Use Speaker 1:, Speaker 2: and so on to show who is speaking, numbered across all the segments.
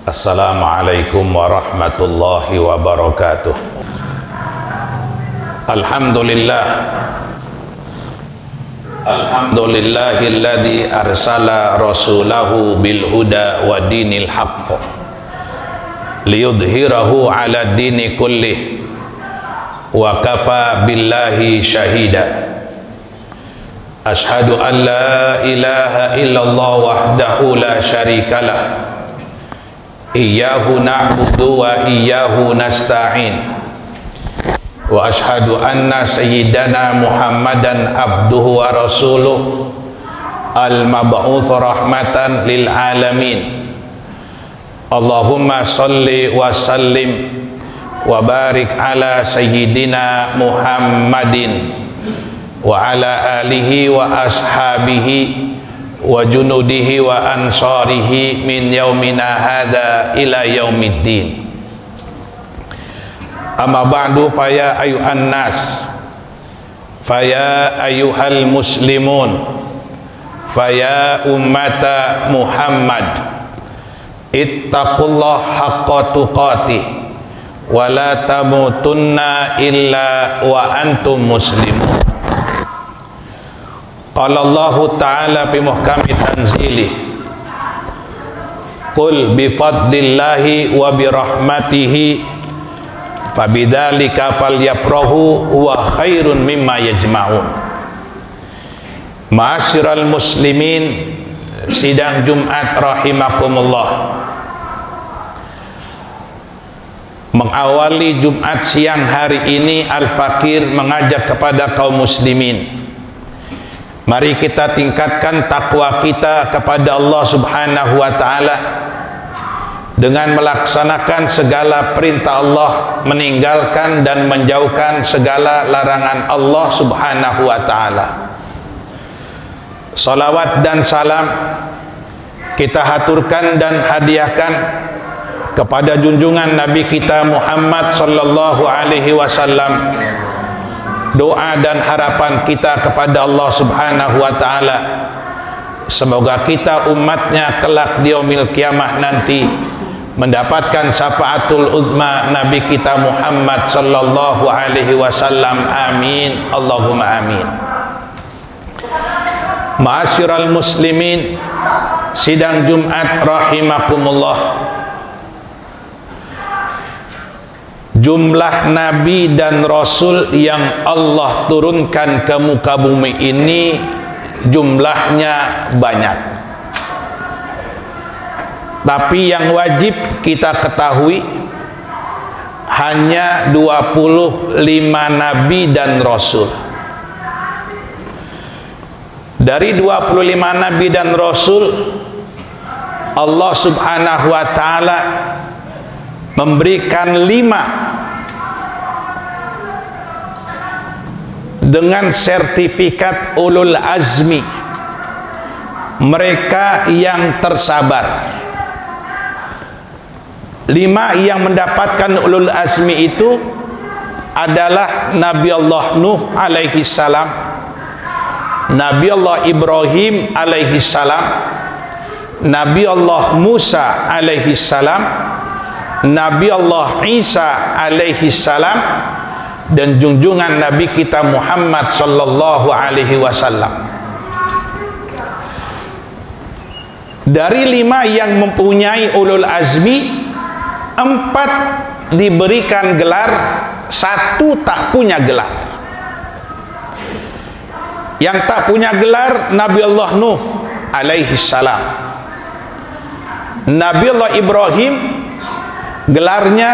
Speaker 1: Assalamualaikum warahmatullahi wabarakatuh. Alhamdulillah. Alhamdulillahilladzi arsala rasulahu bil huda wa dinil haqq liyudhhirahu ala dini kullih wa kafa billahi syahida. Ashhadu an la ilaha illallah wahdahu la syarikalah. Iyyahu na'budu wa iyyahu nasta'in. Wa ashhadu anna sayyidana Muhammadan abduhu wa rasuluh al-mab'uts rahmatan lil alamin. Allahumma salli wa sallim wa barik ala sayyidina Muhammadin wa ala alihi wa ashabihi wa junudihi wa ansarihi min yaumina hadha ila yaumiddin. Amma ba'du, faya ayuhan nas, faya ayuhal muslimun, faya ummata Muhammad, ittaqullah haqqa tuqatih wa la tamutunna illa wa antum muslimun. Qala Allah Ta'ala fi muhkami tanzilih, qul bi fadlillahi wa bi rahmatihi fabidzalika falyafrahu huwa khairun mimma yajma'un. Ma'asyiral muslimin, sidang Jumat rahimakumullah. Mengawali Jumat siang hari ini, Al-Fakir mengajak kepada kaum muslimin, mari kita tingkatkan takwa kita kepada Allah Subhanahu wa ta'ala dengan melaksanakan segala perintah Allah, meninggalkan dan menjauhkan segala larangan Allah Subhanahu wa ta'ala. Salawat dan salam kita haturkan dan hadiahkan kepada junjungan Nabi kita Muhammad sallallahu alaihi wasallam. Doa dan harapan kita kepada Allah Subhanahu wa ta'ala, semoga kita umatnya kelak di yaumil kiamah nanti mendapatkan syafaatul uzma Nabi kita Muhammad sallallahu alaihi wasallam. Amin, Allahumma amin. Ma'asyiral muslimin, sidang Jumat rahimakumullah. Jumlah nabi dan rasul yang Allah turunkan ke muka bumi ini jumlahnya banyak. Tapi yang wajib kita ketahui hanya 25 nabi dan rasul. Dari 25 nabi dan rasul, Allah Subhanahu wa ta'ala memberikan 5 dengan sertifikat ulul azmi, mereka yang tersabar. 5 yang mendapatkan ulul azmi itu adalah Nabi Allah Nuh alaihi salam, Nabi Allah Ibrahim alaihi salam, Nabi Allah Musa alaihi salam, Nabi Allah Isa alaihi salam, dan junjungan Nabi kita Muhammad sallallahu alaihi wasallam. Dari 5 yang mempunyai ulul azmi, 4 diberikan gelar, 1 tak punya gelar. Yang tak punya gelar Nabi Allah Nuh alaihi salam. Nabi Allah Ibrahim gelarnya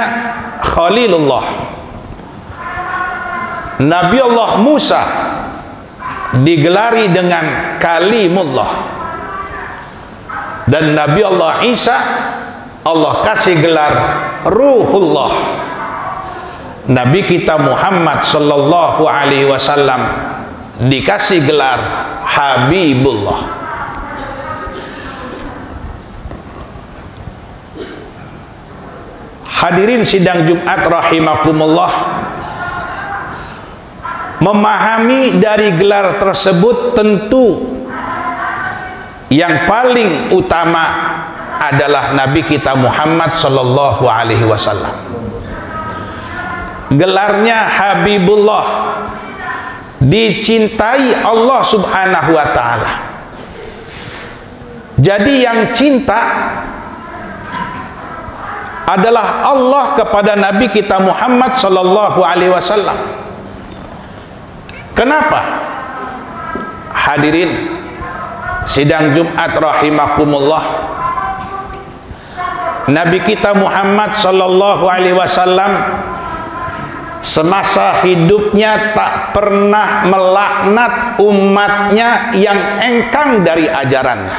Speaker 1: Khalilullah. Nabi Allah Musa digelari dengan Kalimullah. Dan Nabi Allah Isa Allah kasih gelar Ruhullah. Nabi kita Muhammad sallallahu alaihi wasallam dikasih gelar Habibullah. Hadirin sidang Jumat rahimakumullah, memahami dari gelar tersebut tentu yang paling utama adalah Nabi kita Muhammad sallallahu alaihi wasallam. Gelarnya Habibullah, dicintai Allah subhanahu wa ta'ala. Jadi yang cinta adalah Allah kepada Nabi kita Muhammad sallallahu alaihi wasallam. Kenapa? Hadirin sidang Jumat rahimakumullah, Nabi kita Muhammad sallallahu alaihi wasallam semasa hidupnya tak pernah melaknat umatnya yang engkang dari ajarannya.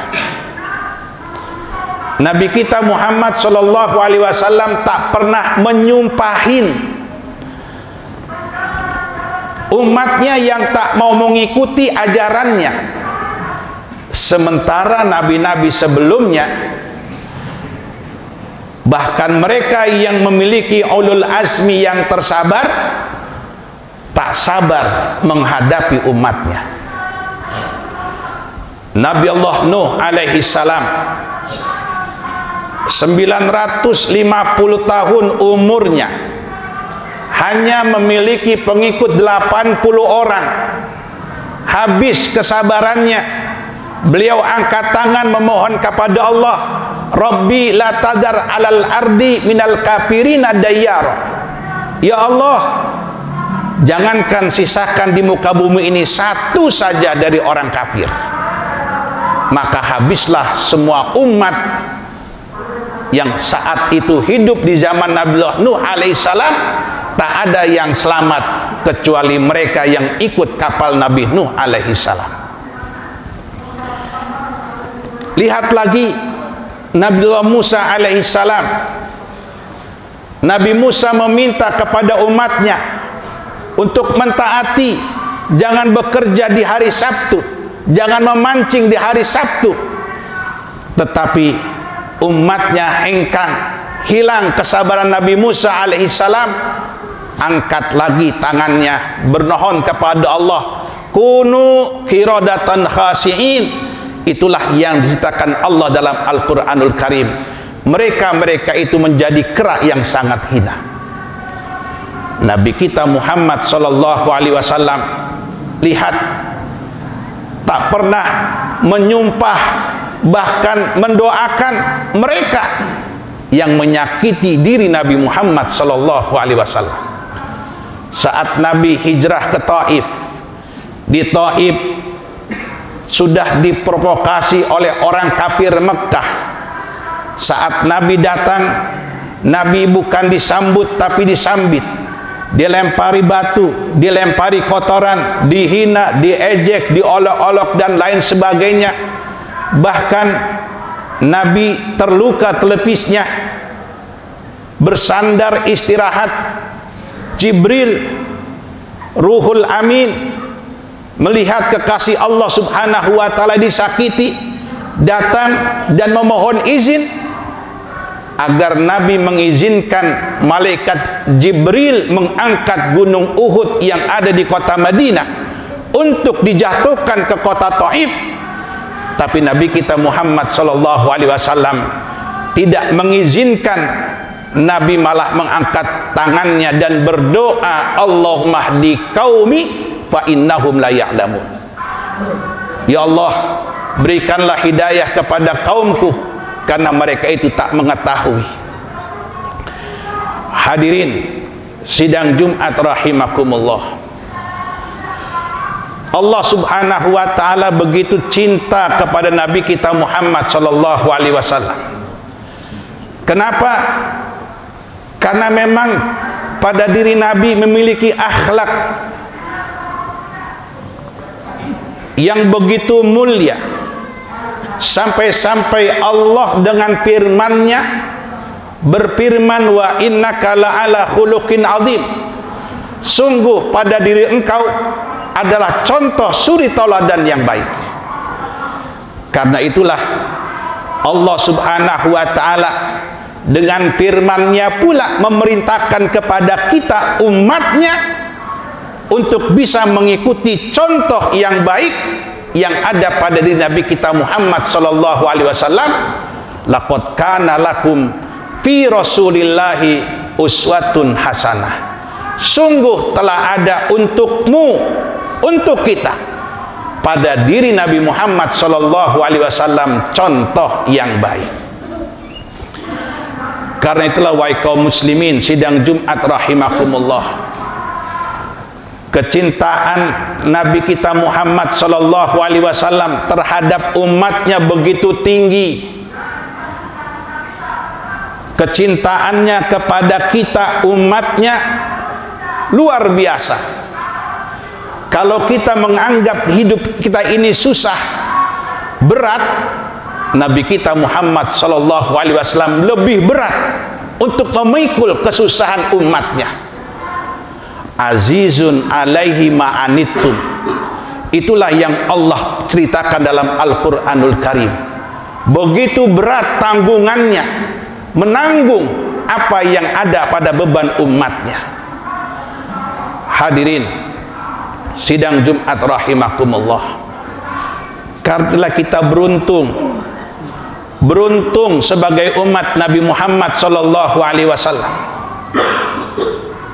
Speaker 1: Nabi kita Muhammad sallallahu alaihi wasallam tak pernah menyumpahin umatnya yang tak mau mengikuti ajarannya. Sementara nabi-nabi sebelumnya, bahkan mereka yang memiliki ulul azmi yang tersabar, tak sabar menghadapi umatnya. Nabi Allah Nuh alaihi salam 950 tahun umurnya, hanya memiliki pengikut 80 orang. Habis kesabarannya, beliau angkat tangan memohon kepada Allah, Rabbi la tadar alal ardi minal kafirina dayyar. Ya Allah, jangankan sisakan di muka bumi ini satu saja dari orang kafir. Maka habislah semua umat yang saat itu hidup di zaman Nabi Nuh alaihissalam. Tak ada yang selamat kecuali mereka yang ikut kapal Nabi Nuh alaihissalam. Lihat lagi Nabi Musa alaihissalam. Nabi Musa meminta kepada umatnya untuk mentaati, jangan bekerja di hari Sabtu, jangan memancing di hari Sabtu. Tetapi umatnya hengkang, hilang kesabaran Nabi Musa alaihissalam. Angkat lagi tangannya bermohon kepada Allah, kunu qiradatan khasi'in. Itulah yang diceritakan Allah dalam Al-Quranul Karim. Mereka itu menjadi kera yang sangat hina. Nabi kita Muhammad sallallahu alaihi wasallam, lihat, tak pernah menyumpah bahkan mendoakan mereka yang menyakiti diri Nabi Muhammad sallallahu alaihi wasallam. Saat Nabi hijrah ke Taif, di Taif sudah diprovokasi oleh orang kafir Mekah. Saat Nabi datang, Nabi bukan disambut tapi disambit, dilempari batu, dilempari kotoran, dihina, diejek, diolok-olok dan lain sebagainya. Bahkan Nabi terluka telepisnya, bersandar istirahat. Jibril, Ruhul Amin, melihat kekasih Allah subhanahu wa ta'ala disakiti, datang dan memohon izin agar Nabi mengizinkan malaikat Jibril mengangkat gunung Uhud yang ada di kota Madinah untuk dijatuhkan ke kota Taif. Tapi Nabi kita Muhammad sallallahu alaihi wasallam tidak mengizinkan. Nabi malah mengangkat tangannya dan berdoa, Allahumma hdi qaumi fa innahum la ya'lamun. Ya Allah, berikanlah hidayah kepada kaumku karena mereka itu tak mengetahui. Hadirin sidang Jumat rahimakumullah, Allah subhanahu wa ta'ala begitu cinta kepada Nabi kita Muhammad sallallahu alaihi wasallam. Kenapa? Karena memang pada diri Nabi memiliki akhlak yang begitu mulia, sampai-sampai Allah dengan firman-Nya berfirman, wa innaka la'ala khuluqin azim. Sungguh pada diri engkau adalah contoh suri tauladan yang baik. Karena itulah Allah subhanahu wa ta'ala dengan firman-Nya pula memerintahkan kepada kita umatnya untuk bisa mengikuti contoh yang baik yang ada pada diri Nabi kita Muhammad sallallahu alaihi wasallam, laqad kana lakum fi rasulillahi uswatun hasanah. Sungguh telah ada untukmu, untuk kita, pada diri Nabi Muhammad sallallahu alaihi wasallam contoh yang baik. Karena itulah wahai kaum muslimin sidang Jumat rahimakumullah, kecintaan Nabi kita Muhammad sallallahu alaihi wasallam terhadap umatnya begitu tinggi. Kecintaannya kepada kita umatnya luar biasa. Kalau kita menganggap hidup kita ini susah, berat, Nabi kita Muhammad sallallahu alaihi wasallam lebih berat untuk memikul kesusahan umatnya. Azizun alaihi ma'anittum, itulah yang Allah ceritakan dalam Al-Quranul Karim. Begitu berat tanggungannya menanggung apa yang ada pada beban umatnya. Hadirin sidang Jumat rahimakumullah, karena kita beruntung sebagai umat Nabi Muhammad sallallahu alaihi wasallam.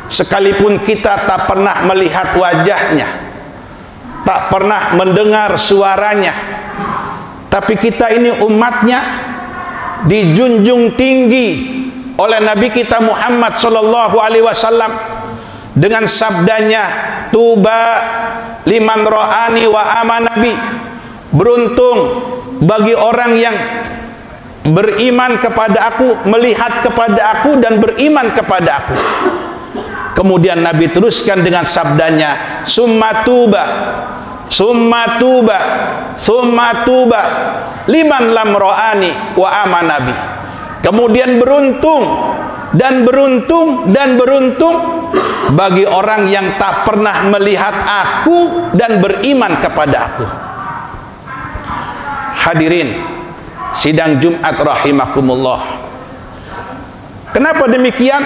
Speaker 1: Sekalipun kita tak pernah melihat wajahnya, tak pernah mendengar suaranya, tapi kita ini umatnya dijunjung tinggi oleh Nabi kita Muhammad sallallahu alaihi wasallam dengan sabdanya, tuba liman ra'ani wa amanabi. Beruntung bagi orang yang beriman kepada aku, melihat kepada aku dan beriman kepada aku. Kemudian Nabi teruskan dengan sabdanya, summa tuba, summa tuba, summa tuba liman lam ra'ani wa amanabi. Kemudian beruntung dan beruntung dan beruntung bagi orang yang tak pernah melihat aku dan beriman kepada aku. Hadirin sidang Jumat rahimakumullah, kenapa demikian?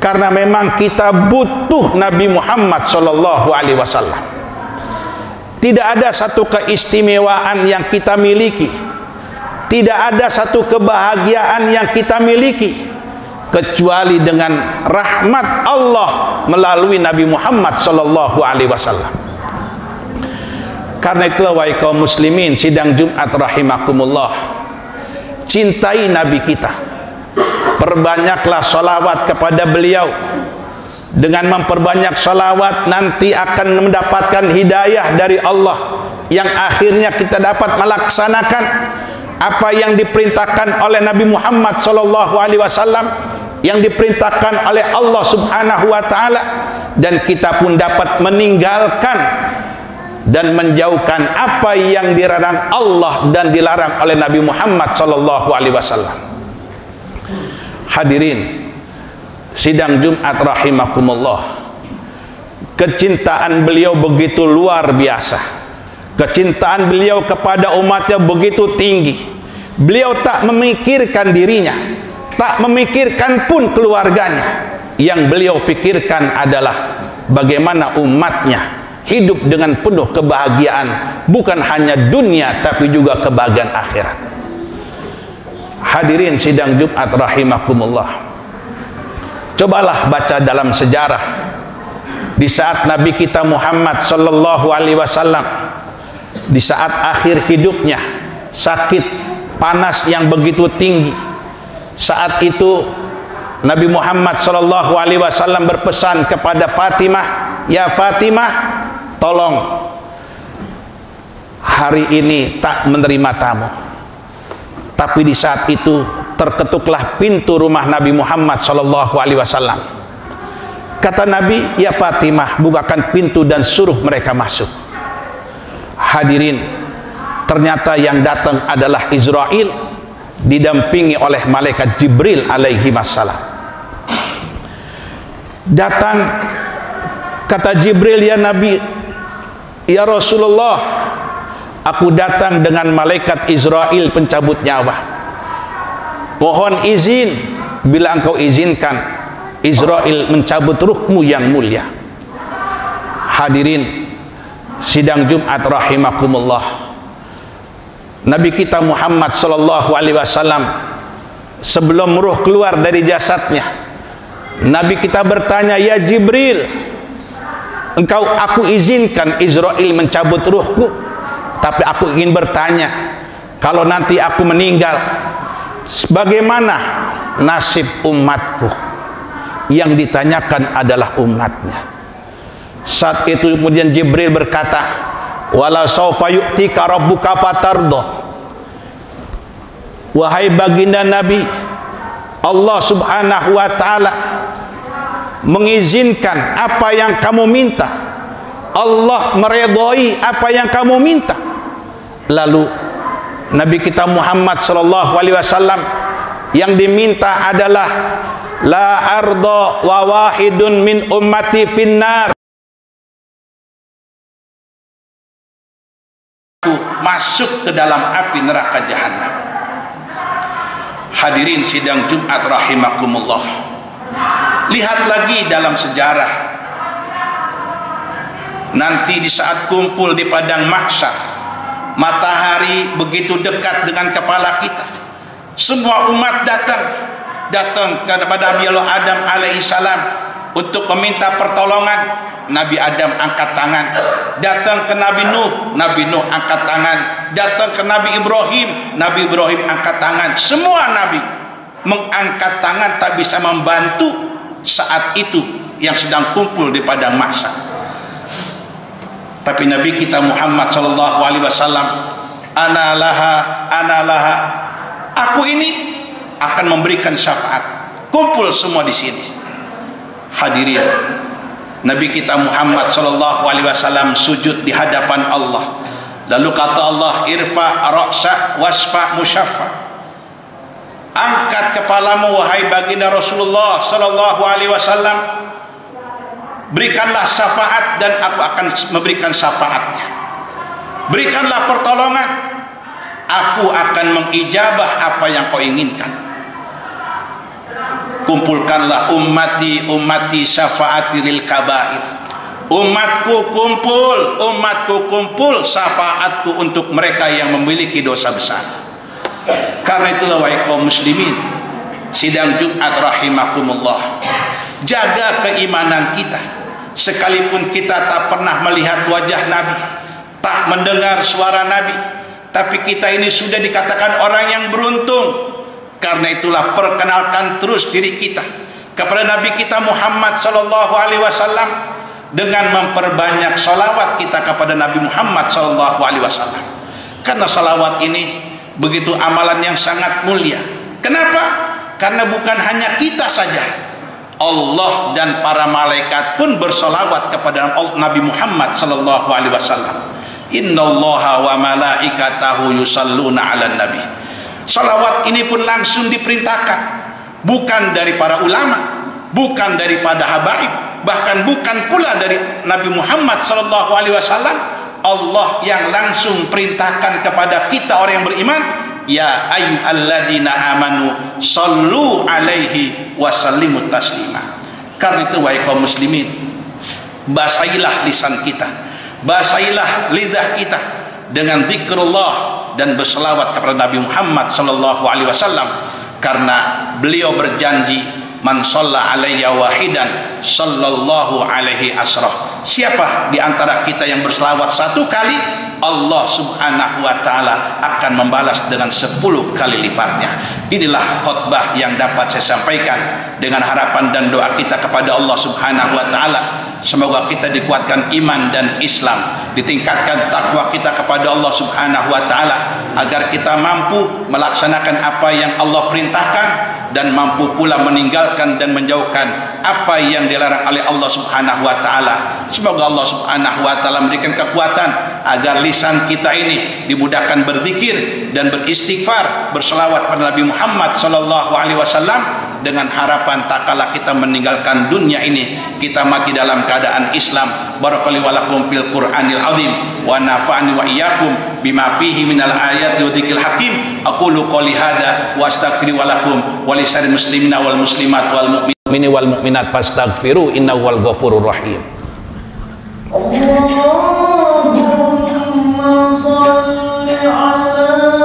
Speaker 1: Karena memang kita butuh Nabi Muhammad sallallahu alaihi wasallam. Tidak ada satu keistimewaan yang kita miliki, tidak ada satu kebahagiaan yang kita miliki kecuali dengan rahmat Allah melalui Nabi Muhammad sallallahu alaihi wasallam. Karena itulah wahai kaum muslimin sidang Jumat rahimakumullah, cintai Nabi kita. Perbanyaklah salawat kepada beliau. Dengan memperbanyak salawat nanti akan mendapatkan hidayah dari Allah, yang akhirnya kita dapat melaksanakan apa yang diperintahkan oleh Nabi Muhammad sallallahu alaihi wasallam, yang diperintahkan oleh Allah Subhanahu wa taala, dan kita pun dapat meninggalkan dan menjauhkan apa yang dilarang Allah dan dilarang oleh Nabi Muhammad sallallahu alaihi wasallam. Hadirin sidang Jumat rahimakumullah, kecintaan beliau begitu luar biasa. Kecintaan beliau kepada umatnya begitu tinggi. Beliau tak memikirkan dirinya, tak memikirkan pun keluarganya. Yang beliau pikirkan adalah bagaimana umatnya hidup dengan penuh kebahagiaan, bukan hanya dunia tapi juga kebahagiaan akhirat. Hadirin sidang Jumat rahimakumullah, cobalah baca dalam sejarah di saat Nabi kita Muhammad sallallahu alaihi wasallam di saat akhir hidupnya, sakit panas yang begitu tinggi. Saat itu Nabi Muhammad sallallahu alaihi wasallam berpesan kepada Fatimah, ya Fatimah, tolong hari ini tak menerima tamu. Tapi di saat itu terketuklah pintu rumah Nabi Muhammad sallallahu alaihi wasallam. Kata Nabi, ya Fatimah, bukakan pintu dan suruh mereka masuk. Hadirin, ternyata yang datang adalah Israel didampingi oleh malaikat Jibril alaihi wassalam. Datang, kata Jibril, ya Nabi, ya Rasulullah, aku datang dengan malaikat Israel pencabut nyawa. Mohon izin, bila engkau izinkan Israel mencabut ruhmu yang mulia. Hadirin sidang Jumat rahimakumullah, Nabi kita Muhammad sallallahu alaihi wasallam sebelum ruh keluar dari jasadnya, Nabi kita bertanya, "Ya Jibril, aku izinkan Israel mencabut ruhku, tapi aku ingin bertanya, kalau nanti aku meninggal, bagaimana nasib umatku?" Yang ditanyakan adalah umatnya. Saat itu kemudian Jibril berkata, "Wala sawfa yu'tika rabbuka fatarda." Wahai baginda Nabi, Allah subhanahu wa ta'ala mengizinkan apa yang kamu minta. Allah meredhoi apa yang kamu minta. Lalu Nabi kita Muhammad sallallahu alaihi wasallam yang diminta adalah la arda wa wahidun min ummati finnar, masuk ke dalam api neraka jahanam. Hadirin sidang Jumat rahimakumullah, lihat lagi dalam sejarah, nanti di saat kumpul di padang mahsyar, matahari begitu dekat dengan kepala kita, semua umat datang kepada Nabi Allah Adam alaihissalam untuk meminta pertolongan. Nabi Adam angkat tangan. Datang ke Nabi Nuh angkat tangan. Datang ke Nabi Ibrahim angkat tangan. Semua Nabi mengangkat tangan, tak bisa membantu saat itu yang sedang kumpul di padang mahsyar. Tapi Nabi kita Muhammad sallallahu alaihi wasallam, ana laha, aku ini akan memberikan syafaat. Kumpul semua di sini. Hadirin, Nabi kita Muhammad sallallahu alaihi wasallam sujud di hadapan Allah. Lalu kata Allah, irfa ra'sa wasfa musyaffa. Angkat kepalamu wahai baginda Rasulullah sallallahu alaihi wasallam. Berikanlah syafaat dan aku akan memberikan syafaatnya. Berikanlah pertolongan, aku akan mengijabah apa yang kau inginkan. Kumpulkanlah ummati syafaati lil kabair. Umatku kumpul syafaatku untuk mereka yang memiliki dosa besar. Karena itulah wahai kaum muslimin sidang Jumat rahimakumullah, jaga keimanan kita. Sekalipun kita tak pernah melihat wajah Nabi, tak mendengar suara Nabi, tapi kita ini sudah dikatakan orang yang beruntung. Karena itulah perkenalkan terus diri kita kepada Nabi kita Muhammad sallallahu alaihi wasallam dengan memperbanyak salawat kita kepada Nabi Muhammad sallallahu alaihi wasallam. Karena salawat ini begitu amalan yang sangat mulia. Kenapa? Karena bukan hanya kita saja, Allah dan para malaikat pun bersalawat kepada Nabi Muhammad sallallahu alaihi wasallam. Innallaha wa malaikatahu yusalluna 'alan nabi. Salawat ini pun langsung diperintahkan, bukan dari para ulama, bukan daripada habaib, bahkan bukan pula dari Nabi Muhammad sallallahu alaihi wasallam. Allah yang langsung perintahkan kepada kita orang yang beriman, ya ayyuhalladzina amanu sallu alaihi wasallimu taslima. Karena itu wahai kaum muslimin, basahilah lisan kita, basahilah lidah kita dengan zikrullah dan berselawat kepada Nabi Muhammad sallallahu alaihi wasallam, karena beliau berjanji, man shalla alayya wahidan sallallahu alaihi asrah. Siapa di antara kita yang berselawat satu kali, Allah subhanahu wa ta'ala akan membalas dengan 10 kali lipatnya. Inilah khutbah yang dapat saya sampaikan dengan harapan dan doa kita kepada Allah subhanahu wa ta'ala. Semoga kita dikuatkan iman dan Islam, ditingkatkan takwa kita kepada Allah subhanahu wa ta'ala, agar kita mampu melaksanakan apa yang Allah perintahkan dan mampu pula meninggalkan dan menjauhkan apa yang dilarang oleh Allah subhanahu wa ta'ala. Semoga Allah subhanahu wa ta'ala memberikan kekuatan agar lisan kita ini dimudahkan berzikir dan beristighfar, berselawat kepada Nabi Muhammad sallallahu alaihi wasallam, dengan harapan tak kala kita meninggalkan dunia ini kita mati dalam keadaan Islam. Barakallahu walakum fil Qur'anil azim wa nafa'ani wa iyyakum bima fihi minal ayati wa dzikril hakim. Aqulu qouli hadza wa astaghfiru walakum wa lisal muslimina wal muslimat wal mu'minin wal mu'minat fastaghfiru innahu wal ghafurur rahim. Allahumma shalli ala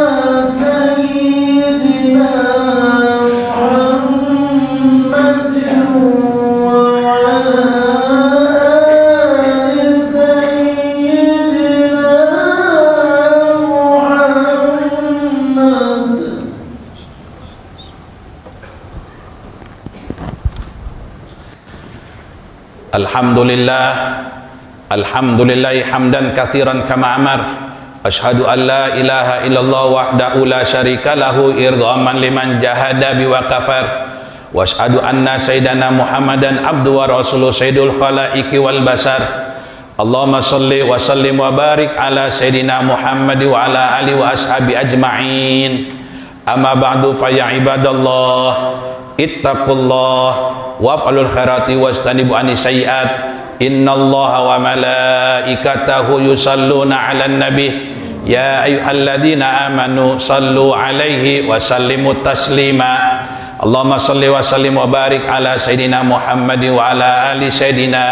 Speaker 1: Alhamdulillah, alhamdulillahi hamdan katsiran kama amar. Asyhadu an la ilaha illallah wahdahu la syarika lahu irghaman liman jahada bi wa kafar. Wa asyhadu anna sayyidana Muhammadan abdu wa rasuluh sayyidul khalaiqi wal basar. Allahumma shalli wa sallim wa barik ala sayyidina Muhammad wa ala alihi wa ashabi ajma'in. Amma ba'du fa ya ibadallah ittaqullah wa af'alul khairati wastanibu anis sayyi'at. Innallaha wa malaikatahu yusalluna 'alan nabi ya ayyuhalladzina amanu sallu 'alaihi wa sallimu taslima. Allahumma shalli wa sallim wa barik ala sayyidina Muhammad wa ala ali sayyidina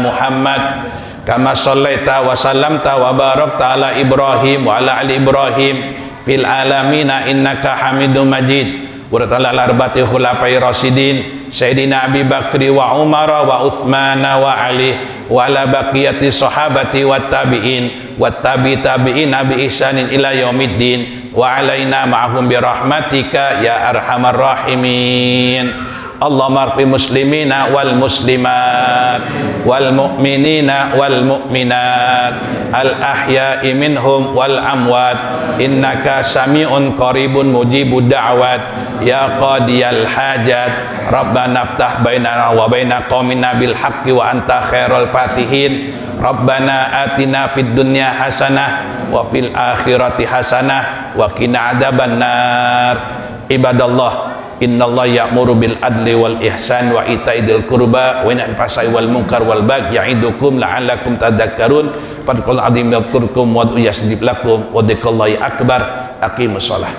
Speaker 1: Muhammad kama shallaita wa sallamta wa barakta ala Ibrahim wa ala ali Ibrahim fil alamina innaka Hamidum Majid. Wa arba'ati khulafai rasyidin sayyidina Abi Bakri wa Umar wa Utsman wa Ali wa ala baqiyati sahabati wat tabi'in wat tabi'in bi ihsanin ila yaumiddin wa alaina ma'hum bi rahmatika ya arhamar rahimin. Allahumma arfi muslimina wal muslimat wal mu'minina wal mu'minat al ahya'i minhum wal amwat innaka sami'un qaribun mujibud da'wat ya qadiyal hajat. Rabbana aftah bainana wa baina qaumina bil haqqi wa anta khairul fatihin. Rabbana atina fid dunya hasanah wa fil akhirati hasanah wa qina adzabannar. Ibadallah, innallaha ya'muru bil adli wal ihsan wa ita'i dzil qurba wa yanha 'anil fahsya'i wal munkar wal baghi ya'idukum la'allakum tadhakkarun. Fadhkurul 'azim yadhkurkum wa yastajib lakum wa dzikrullahi akbar. Aqimus shalah.